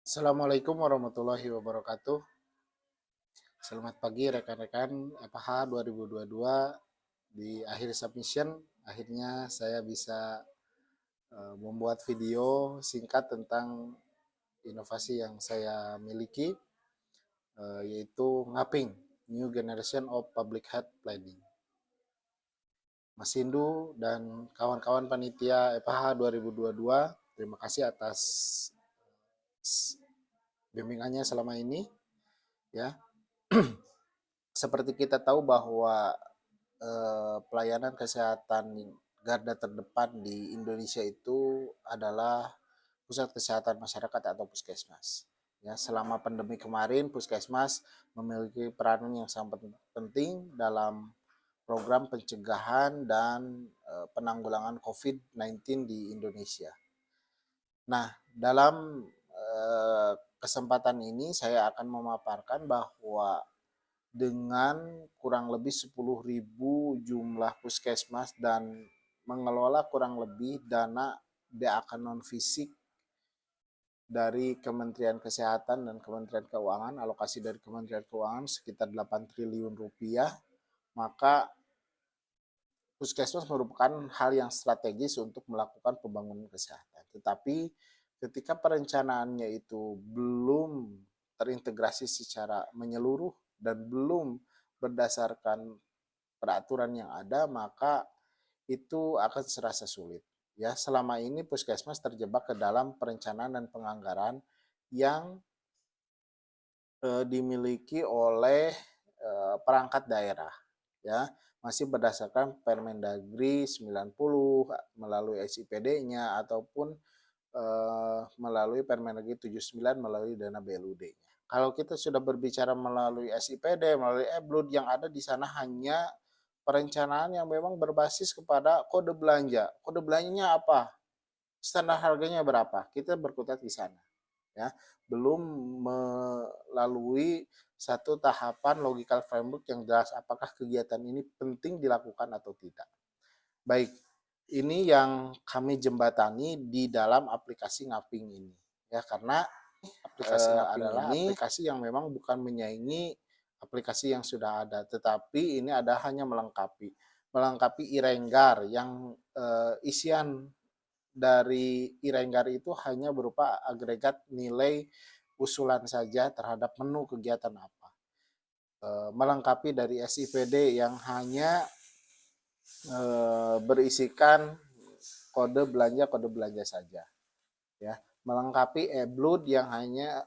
Assalamualaikum warahmatullahi wabarakatuh. Selamat pagi rekan-rekan FH 2022. Di akhir submission, akhirnya saya bisa membuat video singkat tentang inovasi yang saya miliki, yaitu Ngaping, New Generation of Public Health Planning. Mas Hindu dan kawan-kawan panitia FH 2022, terima kasih atas bimbingannya selama ini. Ya, seperti kita tahu bahwa pelayanan kesehatan garda terdepan di Indonesia itu adalah pusat kesehatan masyarakat atau puskesmas. Ya, selama pandemi kemarin, puskesmas memiliki peranan yang sangat penting dalam program pencegahan dan penanggulangan COVID-19 di Indonesia. Nah, dalam kesempatan ini saya akan memaparkan bahwa dengan kurang lebih 10.000 jumlah puskesmas dan mengelola kurang lebih dana DAK non fisik dari Kementerian Kesehatan dan Kementerian Keuangan, alokasi dari Kementerian Keuangan sekitar 8 triliun rupiah, maka puskesmas merupakan hal yang strategis untuk melakukan pembangunan kesehatan. Tetapi ketika perencanaannya itu belum terintegrasi secara menyeluruh dan belum berdasarkan peraturan yang ada, maka itu akan serasa sulit. Ya, selama ini puskesmas terjebak ke dalam perencanaan dan penganggaran yang dimiliki oleh perangkat daerah, ya, masih berdasarkan Permendagri 90 melalui SIPD-nya ataupun melalui Permendagri 79 melalui dana BLUD-nya. Kalau kita sudah berbicara melalui SIPD, melalui EBLUD, yang ada di sana hanya perencanaan yang memang berbasis kepada kode belanja. Kode belanjanya apa? Standar harganya berapa? Kita berkutat di sana. Ya, belum melalui satu tahapan logical framework yang jelas apakah kegiatan ini penting dilakukan atau tidak. Baik, ini yang kami jembatani di dalam aplikasi Ngaping ini. Ya, karena aplikasi Ngaping adalah ini aplikasi yang memang bukan menyaingi aplikasi yang sudah ada, tetapi ini ada hanya melengkapi Irenggar yang isian dari Irenggar itu hanya berupa agregat nilai usulan saja terhadap menu kegiatan apa. Melengkapi dari SIPD yang hanya berisikan kode belanja saja. Ya, melengkapi eBlood yang hanya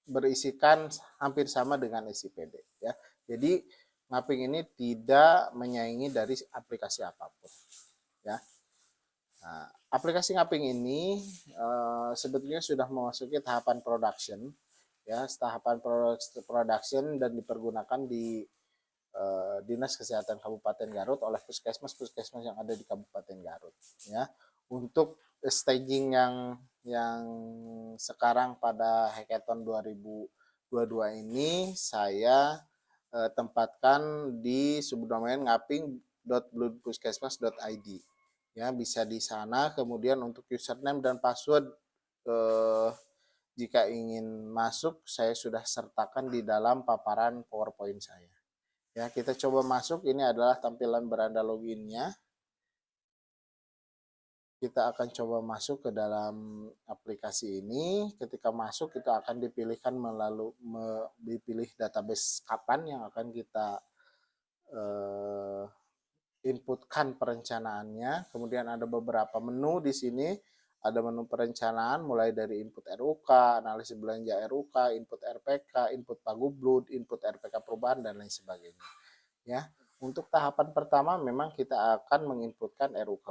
berisikan hampir sama dengan SIPD. Ya, jadi Ngaping ini tidak menyaingi dari aplikasi apapun. Ya, nah, aplikasi Ngaping ini sebetulnya sudah memasuki tahapan production, ya, tahapan production dan dipergunakan di Dinas Kesehatan Kabupaten Garut oleh puskesmas yang ada di Kabupaten Garut, ya. Untuk staging yang sekarang pada hackathon 2022 ini saya tempatkan di subdomain ngaping.bloodpuskesmas.id. Ya, bisa di sana. Kemudian untuk username dan password jika ingin masuk saya sudah sertakan di dalam paparan PowerPoint saya. Ya, kita coba masuk. Ini adalah tampilan beranda loginnya. Kita akan coba masuk ke dalam aplikasi ini. Ketika masuk, kita akan dipilihkan dipilih database kapan yang akan kita inputkan perencanaannya. Kemudian ada beberapa menu di sini. Ada menu perencanaan mulai dari input RUK, analisis belanja RUK, input RPK, input Pagublud, input RPK perubahan dan lain sebagainya. Ya, untuk tahapan pertama memang kita akan menginputkan RUK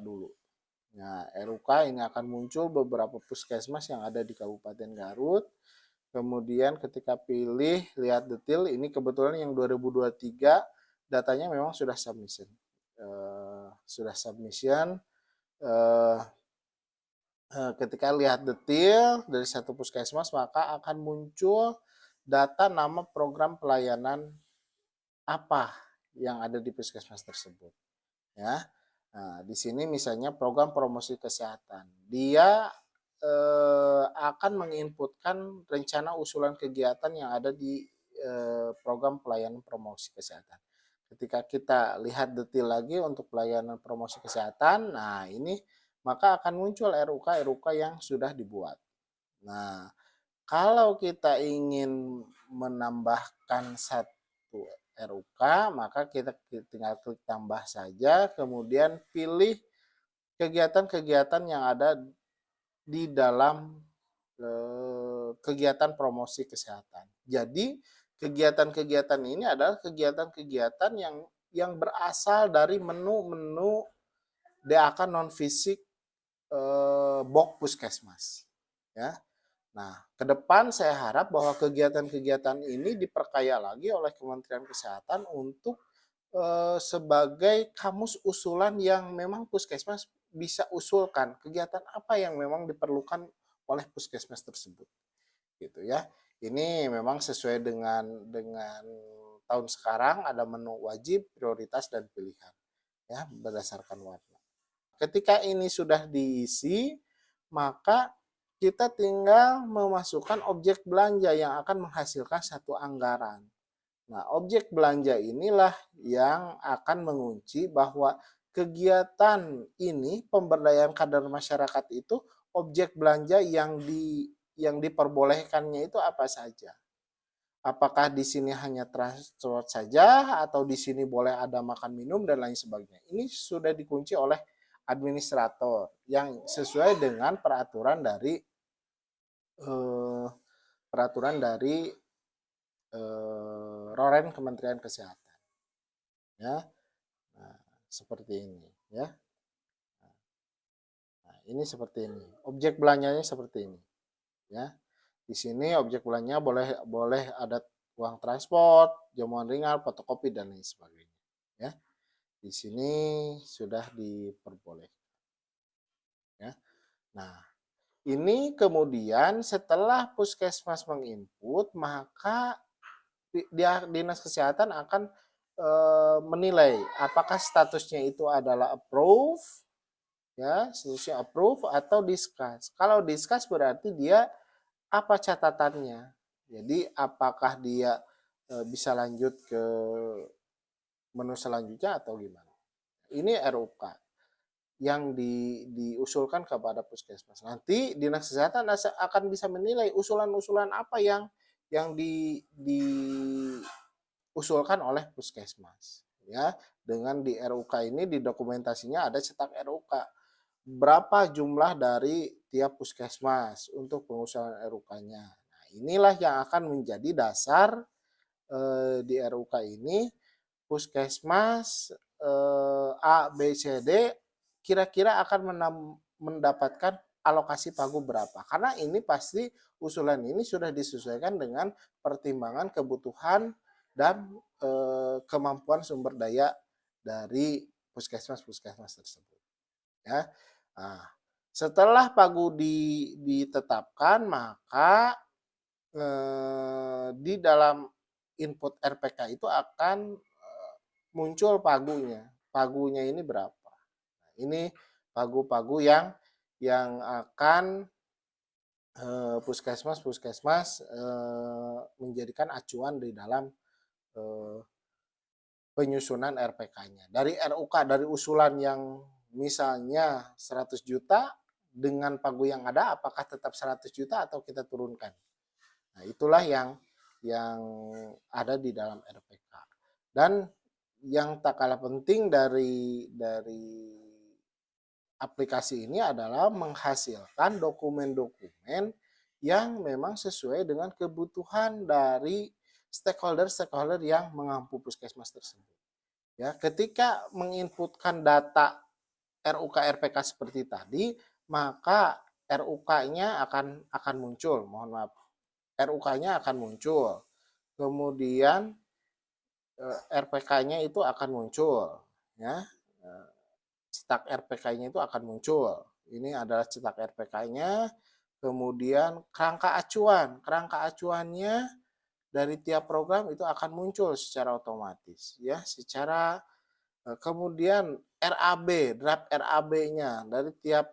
dulu. Nah, RUK ini akan muncul beberapa puskesmas yang ada di Kabupaten Garut. Kemudian ketika pilih lihat detail, ini kebetulan yang 2023 datanya memang sudah submission. Ketika lihat detail dari satu puskesmas, maka akan muncul data nama program pelayanan apa yang ada di puskesmas tersebut. Ya, nah, di sini misalnya program promosi kesehatan. Dia akan menginputkan rencana usulan kegiatan yang ada di program pelayanan promosi kesehatan. Ketika kita lihat detail lagi untuk pelayanan promosi kesehatan, nah ini maka akan muncul RUK yang sudah dibuat. Nah, kalau kita ingin menambahkan satu RUK, maka kita tinggal klik tambah saja, kemudian pilih kegiatan-kegiatan yang ada di dalam kegiatan promosi kesehatan. Jadi kegiatan-kegiatan ini adalah kegiatan-kegiatan yang berasal dari menu-menu DAK non fisik BOK Puskesmas. Ya. Nah, ke depan saya harap bahwa kegiatan-kegiatan ini diperkaya lagi oleh Kementerian Kesehatan untuk sebagai kamus usulan yang memang puskesmas bisa usulkan kegiatan apa yang memang diperlukan oleh puskesmas tersebut, gitu ya. Ini memang sesuai dengan tahun sekarang ada menu wajib, prioritas dan pilihan, ya berdasarkan warna. Ketika ini sudah diisi, maka kita tinggal memasukkan objek belanja yang akan menghasilkan satu anggaran. Nah, objek belanja inilah yang akan mengunci bahwa kegiatan ini pemberdayaan kader masyarakat itu objek belanja yang diperbolehkannya itu apa saja. Apakah di sini hanya transport saja atau di sini boleh ada makan minum dan lain sebagainya. Ini sudah dikunci oleh administrator yang sesuai dengan peraturan dari eh, Roren Kementerian Kesehatan, ya. Nah, seperti ini, ya. Nah, ini seperti ini. Objek belanjanya seperti ini, ya. Di sini objek belanja boleh ada uang transport, jamuan ringan, fotokopi dan lain sebagainya, ya. Di sini sudah diperbolehkan, ya. Nah, ini kemudian setelah puskesmas menginput, maka dinas kesehatan akan menilai apakah statusnya itu adalah approve, ya statusnya approve atau discuss. Kalau discuss berarti dia apa catatannya. Jadi apakah dia bisa lanjut ke menu selanjutnya atau gimana. Ini RUK yang diusulkan kepada puskesmas. Nanti dinas kesehatan akan bisa menilai usulan-usulan apa yang diusulkan oleh puskesmas, ya. Dengan di RUK ini di dokumentasinya ada cetak RUK berapa jumlah dari tiap puskesmas untuk pengusulan RUK-nya. Nah, inilah yang akan menjadi dasar di RUK ini puskesmas A, B, C, D kira-kira akan mendapatkan alokasi pagu berapa. Karena ini pasti usulan ini sudah disesuaikan dengan pertimbangan kebutuhan dan kemampuan sumber daya dari puskesmas-puskesmas tersebut. Ya. Nah, setelah pagu ditetapkan, maka di dalam input RPK itu akan muncul pagunya. Pagunya ini berapa? Nah, ini pagu-pagu yang akan puskesmas menjadikan acuan di dalam penyusunan RPK-nya. Dari RUK, dari usulan yang misalnya 100 juta, dengan pagu yang ada apakah tetap 100 juta atau kita turunkan. Nah, itulah yang ada di dalam RPK. Dan yang tak kalah penting dari aplikasi ini adalah menghasilkan dokumen-dokumen yang memang sesuai dengan kebutuhan dari stakeholder-stakeholder yang mengampu puskesmas tersebut. Ya, ketika menginputkan data RUK RPK seperti tadi, maka RUK-nya akan muncul. Mohon maaf. RUK-nya akan muncul. Kemudian RPK-nya itu akan muncul, ya. Cetak RPK-nya itu akan muncul. Ini adalah cetak RPK-nya. Kemudian kerangka acuan. Kerangka acuannya dari tiap program itu akan muncul secara otomatis, ya. Kemudian RAB, draft RAB-nya dari tiap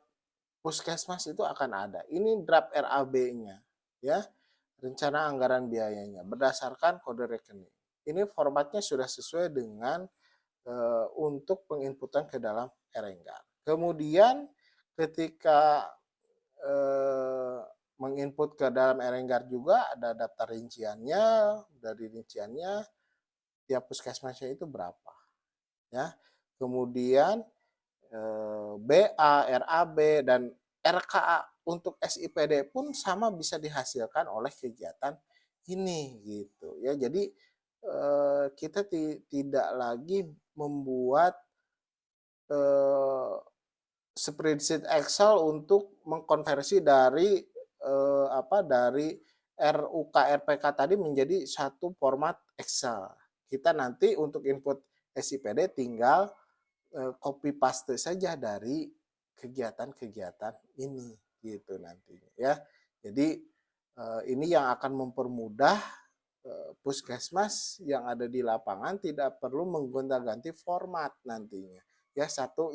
puskesmas itu akan ada. Ini draft RAB-nya, ya, rencana anggaran biayanya berdasarkan kode rekening. Ini formatnya sudah sesuai dengan untuk penginputan ke dalam Erenggar. Kemudian ketika menginput ke dalam Erenggar juga ada daftar rinciannya, dari rinciannya tiap puskesmasnya itu berapa, ya. Kemudian BA, RAB, dan RKA untuk SIPD pun sama bisa dihasilkan oleh kegiatan ini gitu ya. Jadi kita tidak lagi membuat spreadsheet Excel untuk mengkonversi dari dari RUK RPK tadi menjadi satu format Excel. Kita nanti untuk input SIPD tinggal copy paste saja dari kegiatan-kegiatan ini gitu nantinya ya. Jadi ini yang akan mempermudah puskesmas yang ada di lapangan tidak perlu menggonta-ganti format nantinya. Ya, satu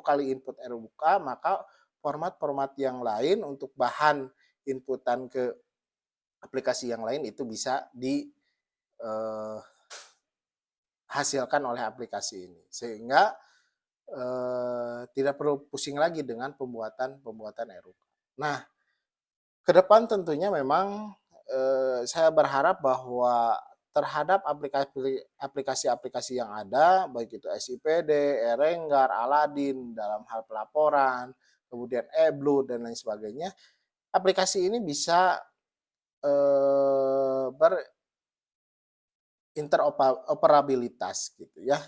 kali input RUK, maka format-format yang lain untuk bahan inputan ke aplikasi yang lain itu bisa dihasilkan oleh aplikasi ini. Sehingga tidak perlu pusing lagi dengan pembuatan RUK. Nah, ke depan tentunya memang saya berharap bahwa terhadap aplikasi-aplikasi yang ada, baik itu SIPD, Erenggar, Aladin dalam hal pelaporan, kemudian eBlue dan lain sebagainya, aplikasi ini bisa berinteroperabilitas gitu ya.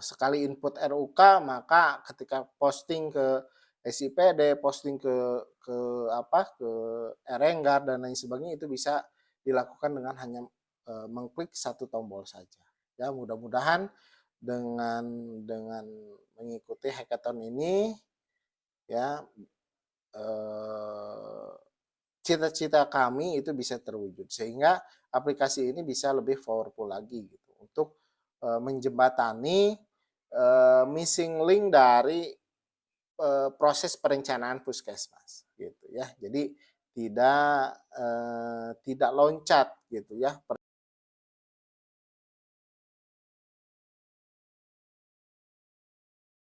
Sekali input RUK maka ketika posting ke SIPD, posting ke ke Erenggar dan lain sebagainya itu bisa dilakukan dengan hanya mengklik satu tombol saja. Ya, mudah-mudahan dengan mengikuti hackathon ini ya cita-cita kami itu bisa terwujud sehingga aplikasi ini bisa lebih powerful lagi gitu untuk menjembatani missing link dari proses perencanaan puskesmas gitu ya. Jadi tidak loncat gitu ya